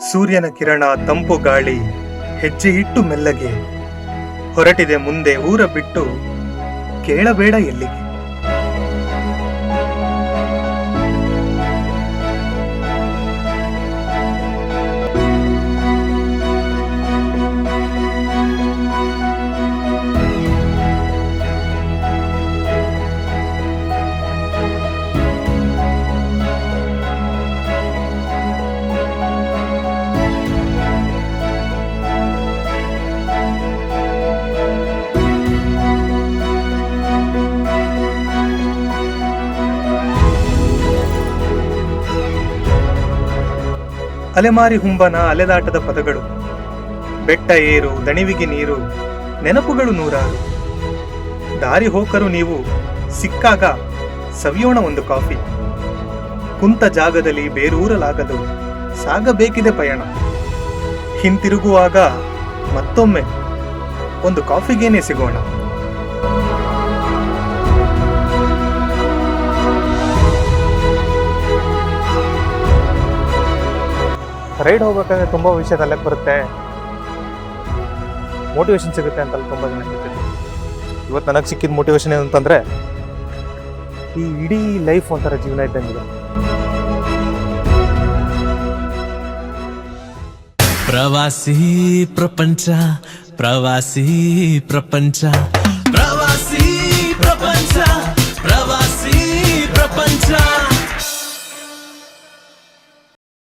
ಸೂರ್ಯನ ಕಿರಣ, ತಂಪು ಗಾಳಿ, ಹೆಜ್ಜೆ ಇಟ್ಟು ಮೆಲ್ಲಗೆ ಹೊರಟಿದೆ ಮುಂದೆ ಊರ ಬಿಟ್ಟು, ಕೇಳಬೇಡ ಎಲ್ಲಿಗೆ. ಅಲೆಮಾರಿ ಹುಂಬನ ಅಲೆದಾಟದ ಪದಗಳು, ಬೆಟ್ಟ ಏರು, ದಣಿವಿಗೆ ನೀರು, ನೆನಪುಗಳು ನೂರಾರು. ದಾರಿ ಹೋಕರು ನೀವು, ಸಿಕ್ಕಾಗ ಸವಿಯೋಣ ಒಂದು ಕಾಫಿ. ಕುಂತ ಜಾಗದಲ್ಲಿ ಬೇರೂರಲಾಗದು, ಸಾಗಬೇಕಿದೆ ಪಯಣ. ಹಿಂತಿರುಗುವಾಗ ಮತ್ತೊಮ್ಮೆ ಒಂದು ಕಾಫಿಗೇನೆ ಸಿಗೋಣ. ರೈಡ್ ಹೋಗ್ಬೇಕಾದ್ರೆ ತುಂಬ ವಿಷಯ ತಲೆಗೆ ಬರುತ್ತೆ, ಮೋಟಿವೇಶನ್ ಸಿಗುತ್ತೆ ಅಂತಲ್ಲ ತುಂಬ ಜನ ಹೇಳ್ತಿದ್ರು. ಇವತ್ತು ನನಗೆ ಸಿಕ್ಕಿದ ಮೋಟಿವೇಶನ್ ಏನಂತಂದರೆ, ಈ ಇಡೀ ಲೈಫ್ ಒಂಥರ ಜೀವನ ಇದ್ದಂಗಿದೆ. ಪ್ರವಾಸಿ ಪ್ರಪಂಚ, ಪ್ರವಾಸಿ ಪ್ರಪಂಚ,